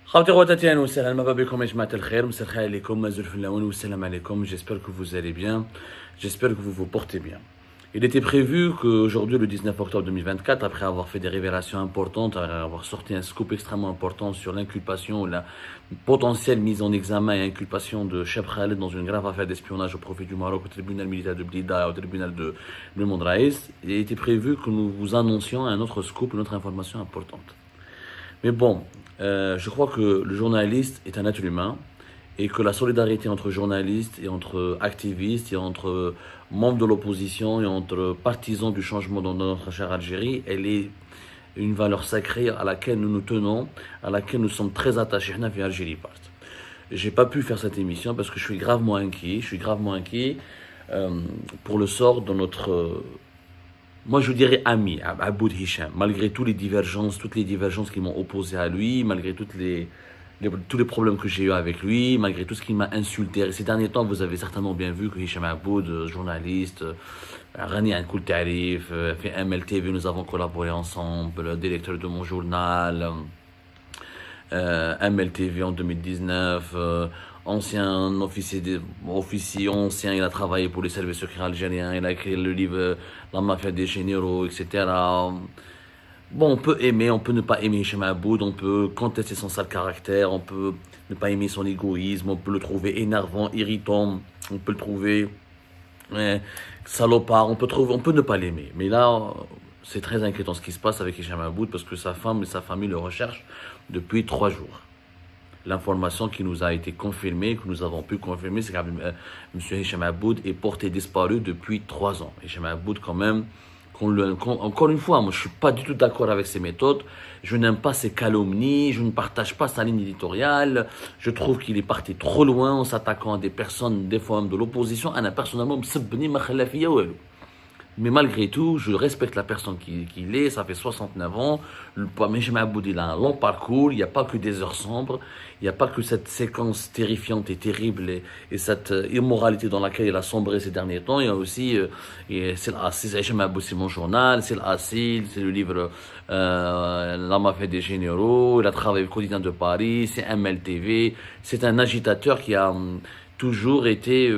خاوتي خواتاتي اهلا وسهلا مرحبا بكم يا جماعة الخير مساء الخير عليكم مازال في اللون والسلام عليكم. J'espère que vous allez bien, j'espère que vous vous portez bien. Il était prévu qu'aujourd'hui, le 19 octobre 2024, après avoir fait des révélations importantes, après avoir sorti un scoop extrêmement important sur l'inculpation, la potentielle mise en examen et inculpation de Cheb Khaled dans une grave affaire d'espionnage au profit du Maroc, au tribunal militaire de Blida, au tribunal de Mondraïs, il était prévu que nous vous annoncions un autre scoop, une autre information importante. Mais bon, je crois que le journaliste est un être humain et que la solidarité entre journalistes et entre activistes et entre membres de l'opposition et entre partisans du changement dans notre chère Algérie, elle est une valeur sacrée à laquelle nous nous tenons, à laquelle nous sommes très attachés. J'ai pas pu faire cette émission parce que je suis gravement inquiet pour le sort de notre moi je dirais ami, Aboud Hicham, malgré toutes les divergences qui m'ont opposé à lui, malgré tous les problèmes que j'ai eu avec lui, malgré tout ce qu'il m'a insulté. Ces derniers temps, vous avez certainement bien vu que Hicham Aboud, journaliste, Rani Ankoul Tarif, fait MLTV, nous avons collaboré ensemble, directeur de mon journal, MLTV en 2019, ancien officier ancien, il a travaillé pour les services secrets algériens, il a écrit le livre La mafia des généraux, etc. Bon, on peut aimer, on peut ne pas aimer Hicham Aboud, on peut contester son sale caractère, on peut ne pas aimer son égoïsme, on peut le trouver énervant, irritant, on peut le trouver salopard, on peut ne pas l'aimer. Mais là, c'est très inquiétant ce qui se passe avec Hicham Aboud parce que sa femme et sa famille le recherchent depuis 3 jours. L'information qui nous a été confirmée, que nous avons pu confirmer, c'est que M. Hicham Aboud est porté disparu depuis 3 ans. Hicham Aboud, quand même, encore une fois, moi je ne suis pas du tout d'accord avec ses méthodes, je n'aime pas ses calomnies, je ne partage pas sa ligne éditoriale, je trouve qu'il est parti trop loin en s'attaquant à des personnes, des fois même de l'opposition. Personnellement, mais malgré tout, je respecte la personne qu'il est, ça fait 69 ans. Mais Hicham Aboud, il a un long parcours, il n'y a pas que des heures sombres, il n'y a pas que cette séquence terrifiante et terrible et cette immoralité dans laquelle il a sombré ces derniers temps. Il y a aussi, c'est Hicham Aboud, c'est mon journal, c'est l'Assil, c'est le livre La mafia des généraux, il a travaillé au quotidien de Paris, c'est MLTV, c'est un agitateur qui a toujours été,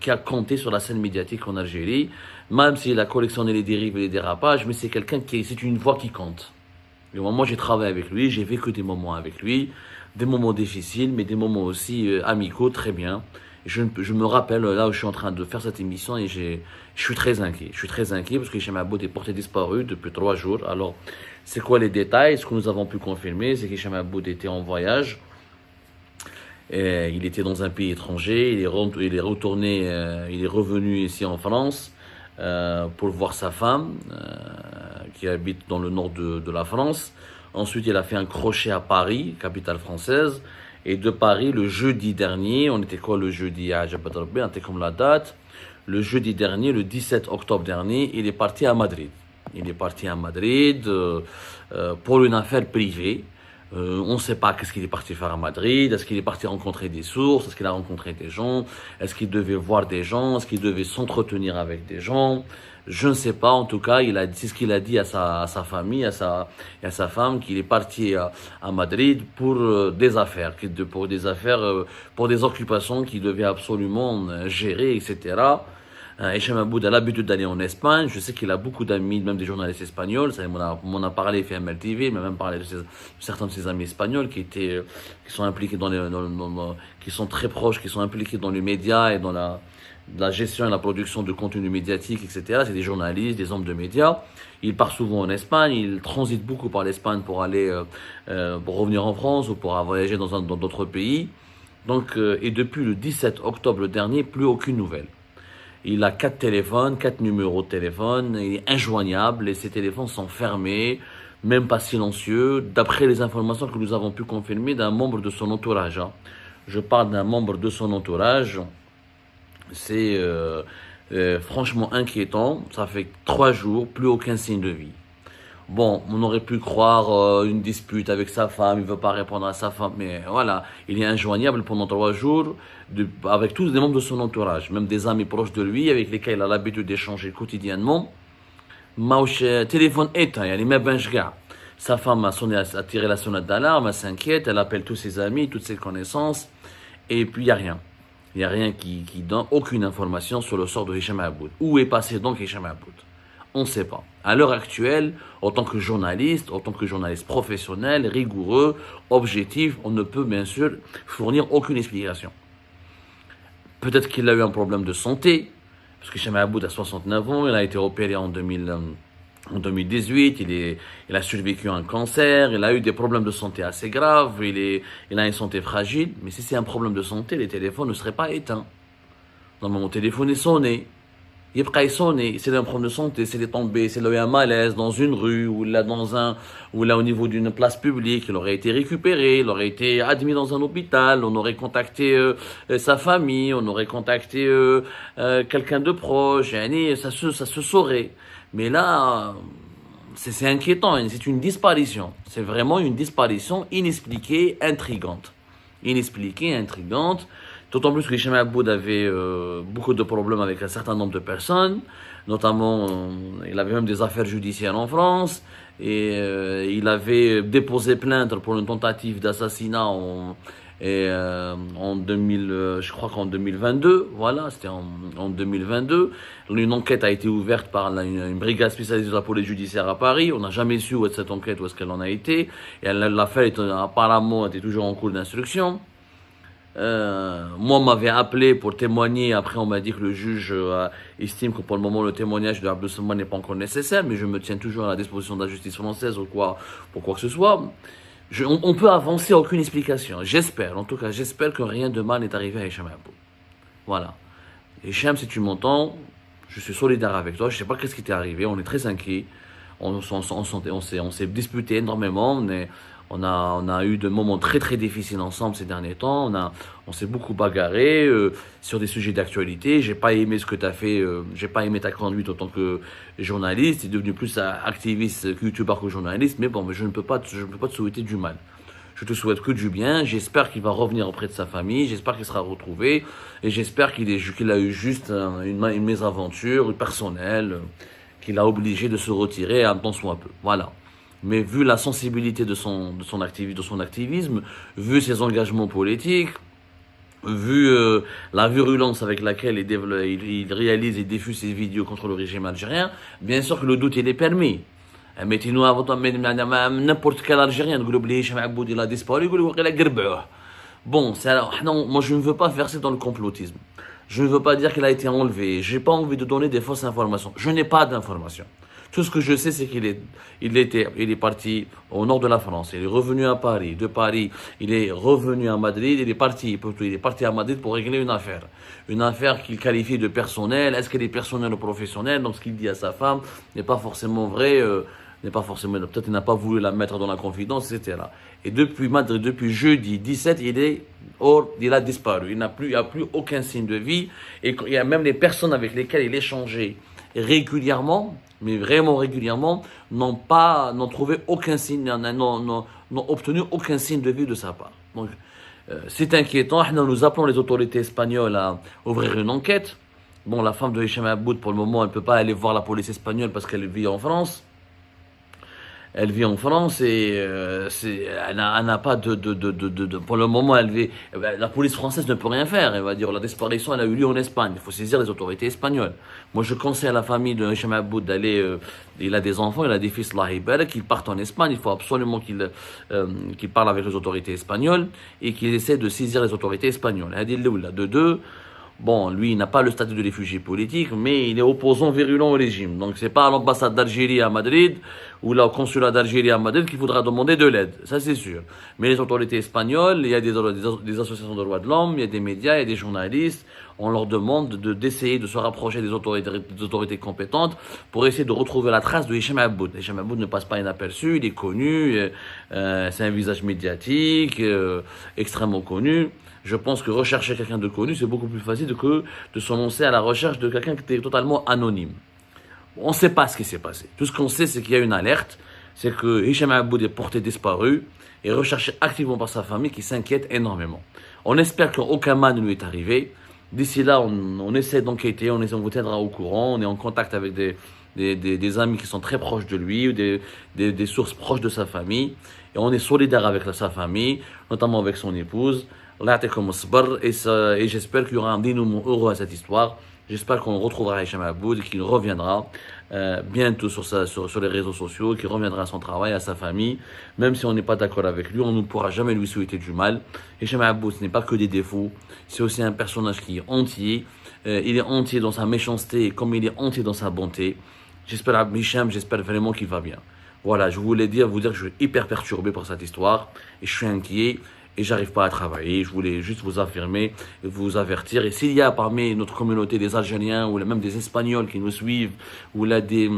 qui a compté sur la scène médiatique en Algérie, même s'il a collectionné les dérives et les dérapages, mais c'est quelqu'un c'est une voix qui compte. Et moi, j'ai travaillé avec lui, j'ai vécu des moments avec lui, des moments difficiles, mais des moments aussi amicaux, très bien. Je me rappelle, là où je suis en train de faire cette émission, et je suis très inquiet. Je suis très inquiet parce que Hicham Aboud est porté disparu depuis 3 jours. Alors, c'est quoi les détails? Ce que nous avons pu confirmer, c'est qu'Hicham Aboud était en voyage. Il était dans un pays étranger, il est revenu ici en France pour voir sa femme qui habite dans le nord de la France. Ensuite, il a fait un crochet à Paris, capitale française. Et de Paris, le jeudi dernier, on était quoi le jeudi? On était comme la date. Le jeudi dernier, le 17 octobre dernier, il est parti à Madrid. Il est parti à Madrid pour une affaire privée. On ne sait pas qu'est-ce qu'il est parti faire à Madrid, est-ce qu'il est parti rencontrer des sources, est-ce qu'il a rencontré des gens, est-ce qu'il devait voir des gens, est-ce qu'il devait s'entretenir avec des gens, je ne sais pas. En tout cas, c'est ce qu'il a dit à sa famille, à sa femme, qu'il est parti à Madrid pour des affaires, pour des occupations qu'il devait absolument gérer, etc. Hicham Aboud a l'habitude d'aller en Espagne. Je sais qu'il a beaucoup d'amis, même des journalistes espagnols. Ça, on en a parlé, il fait MLTV, il m'a même parlé de certains de ses amis espagnols qui sont impliqués qui sont très proches, qui sont impliqués dans les médias et dans la gestion et la production de contenu médiatique, etc. C'est des journalistes, des hommes de médias. Il part souvent en Espagne, il transite beaucoup par l'Espagne pour pour revenir en France ou pour voyager dans d'autres pays. Donc, et depuis le 17 octobre dernier, plus aucune nouvelle. Il a 4 téléphones, 4 numéros de téléphone, il est injoignable et ses téléphones sont fermés, même pas silencieux, d'après les informations que nous avons pu confirmer d'un membre de son entourage. Je parle d'un membre de son entourage, c'est franchement inquiétant, ça fait 3 jours, plus aucun signe de vie. Bon, on aurait pu croire une dispute avec sa femme, il veut pas répondre à sa femme, mais voilà, il est injoignable pendant 3 jours avec tous les membres de son entourage, même des amis proches de lui avec lesquels il a l'habitude d'échanger quotidiennement. Téléphone éteint, il y a les mêmes Sa femme a tiré la sonnette d'alarme, elle s'inquiète, elle appelle tous ses amis, toutes ses connaissances, et puis il n'y a rien. Il n'y a rien qui donne aucune information sur le sort de Hicham Aboud. Où est passé donc Hicham Aboud? On ne sait pas. À l'heure actuelle, en tant que journaliste professionnel, rigoureux, objectif, on ne peut bien sûr fournir aucune explication. Peut-être qu'il a eu un problème de santé, parce que Hicham Aboud a 69 ans, il a été opéré en 2018, il a survécu à un cancer, il a eu des problèmes de santé assez graves, il a une santé fragile, mais si c'est un problème de santé, les téléphones ne seraient pas éteints. Normalement, mon téléphone est sonné. Il est sonné, c'est un problème de santé, c'est tombé, c'est eu un malaise dans une rue, ou là au niveau d'une place publique, il aurait été récupéré, il aurait été admis dans un hôpital, on aurait contacté sa famille, on aurait contacté quelqu'un de proche, ça se saurait. Mais là, c'est inquiétant, c'est une disparition. C'est vraiment une disparition inexpliquée, intrigante. D'autant plus que Hicham Aboud avait beaucoup de problèmes avec un certain nombre de personnes, notamment il avait même des affaires judiciaires en France, et il avait déposé plainte pour une tentative d'assassinat en je crois qu'en 2022, voilà, c'était en 2022. Une enquête a été ouverte par une brigade spécialisée de la police judiciaire à Paris. On n'a jamais su où est cette enquête, où est-ce qu'elle en a été. Et l'affaire apparemment était toujours en cours d'instruction. Moi, on m'avait appelé pour témoigner. Après, on m'a dit que le juge estime que pour le moment, le témoignage de Abdessamad n'est pas encore nécessaire, mais je me tiens toujours à la disposition de la justice française pour quoi que ce soit. On peut avancer aucune explication. J'espère, en tout cas, j'espère que rien de mal n'est arrivé à Hicham Aboud. Voilà. Hicham, si tu m'entends, je suis solidaire avec toi. Je sais pas qu'est-ce qui t'est arrivé. On est très inquiets. On s'est disputé énormément. On a eu de moments très très difficiles ensemble ces derniers temps. On s'est beaucoup bagarré sur des sujets d'actualité. J'ai pas aimé ce que tu as fait. J'ai pas aimé ta conduite en tant que journaliste. Tu es devenu plus activiste que youtubeur que journaliste. Mais bon, je ne peux pas te souhaiter du mal. Je te souhaite que du bien. J'espère qu'il va revenir auprès de sa famille. J'espère qu'il sera retrouvé. Et j'espère qu'il a eu juste une mésaventure personnelle qui l'a obligé de se retirer un temps soit peu. Voilà. Mais vu la sensibilité de son activisme, vu ses engagements politiques, vu la virulence avec laquelle il réalise et diffuse ses vidéos contre le régime algérien, bien sûr que le doute il est permis. Mettez-nous à votre n'importe quel Algérien, Hicham Aboud il a disparu, bon, non, moi je ne veux pas verser dans le complotisme. Je ne veux pas dire qu'il a été enlevé. J'ai pas envie de donner des fausses informations. Je n'ai pas d'informations. Tout ce que je sais, c'est qu'il est parti au nord de la France. Il est revenu à Paris. De Paris, il est revenu à Madrid. Il est parti à Madrid pour régler une affaire. Une affaire qu'il qualifie de personnelle. Est-ce qu'elle est personnelle ou professionnelle? Donc, ce qu'il dit à sa femme n'est pas forcément vrai. Peut-être il n'a pas voulu la mettre dans la confidence, etc. Et depuis Madrid, depuis jeudi 17, il a disparu. Il n'y a plus aucun signe de vie. Et il y a même les personnes avec lesquelles il échangeait régulièrement, mais vraiment régulièrement, n'ont trouvé aucun signe, n'ont obtenu aucun signe de vie de sa part. Donc, c'est inquiétant. Nous appelons les autorités espagnoles à ouvrir une enquête. Bon, la femme de Hicham Aboud, pour le moment, elle ne peut pas aller voir la police espagnole parce qu'elle vit en France. Elle vit en France et elle n'a pas pour le moment, la police française ne peut rien faire. Elle va dire la disparition, elle a eu lieu en Espagne. Il faut saisir les autorités espagnoles. Moi, je conseille à la famille de Hicham Aboud d'aller. Il a des enfants, il a des fils, qu'il parte en Espagne. Il faut absolument qu'il parle avec les autorités espagnoles et qu'il essaie de saisir les autorités espagnoles. De deux. Bon, lui, il n'a pas le statut de réfugié politique, mais il est opposant virulent au régime. Donc, c'est pas à l'ambassade d'Algérie à Madrid ou au consulat d'Algérie à Madrid qu'il faudra demander de l'aide. Ça, c'est sûr. Mais les autorités espagnoles, il y a des associations de droits de l'homme, il y a des médias, il y a des journalistes. On leur demande d'essayer de se rapprocher des autorités compétentes pour essayer de retrouver la trace de Hicham Aboud. Hicham Aboud ne passe pas inaperçu, il est connu, c'est un visage médiatique, extrêmement connu. Je pense que rechercher quelqu'un de connu, c'est beaucoup plus facile que de se lancer à la recherche de quelqu'un qui est totalement anonyme. On ne sait pas ce qui s'est passé. Tout ce qu'on sait, c'est qu'il y a une alerte, c'est que Hicham Aboud est porté disparu et recherché activement par sa famille qui s'inquiète énormément. On espère qu'aucun mal ne lui est arrivé. D'ici là, on essaie d'enquêter, on vous tiendra au courant, on est en contact avec des amis qui sont très proches de lui, ou des sources proches de sa famille. Et on est solidaire avec sa famille, notamment avec son épouse. Allah ya'tikum as-sabr. Et j'espère qu'il y aura un dénouement heureux à cette histoire. J'espère qu'on retrouvera Hicham Aboud et qu'il reviendra bientôt sur les réseaux sociaux, qu'il reviendra à son travail, à sa famille. Même si on n'est pas d'accord avec lui, on ne pourra jamais lui souhaiter du mal. Hicham Aboud, ce n'est pas que des défauts, c'est aussi un personnage qui est entier. Il est entier dans sa méchanceté comme il est entier dans sa bonté. J'espère vraiment qu'il va bien. Voilà, je voulais vous dire que je suis hyper perturbé par cette histoire et je suis inquiet et j'arrive pas à travailler. Je voulais juste vous affirmer, vous avertir. Et s'il y a parmi notre communauté des Algériens ou même des Espagnols qui nous suivent ou là des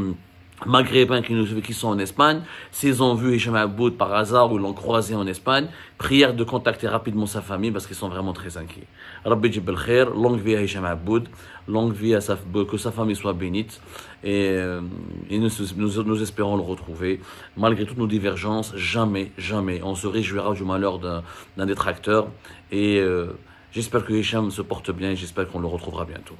Maghrébins qui sont en Espagne, s'ils ont vu Hicham Aboud par hasard ou l'ont croisé en Espagne, prière de contacter rapidement sa famille parce qu'ils sont vraiment très inquiets. Rabbi Jibel Khair, longue vie à Hicham Aboud, longue vie que sa famille soit bénite et nous espérons le retrouver. Malgré toutes nos divergences, jamais on se réjouira du malheur d'un détracteur et j'espère que Hicham se porte bien et j'espère qu'on le retrouvera bientôt.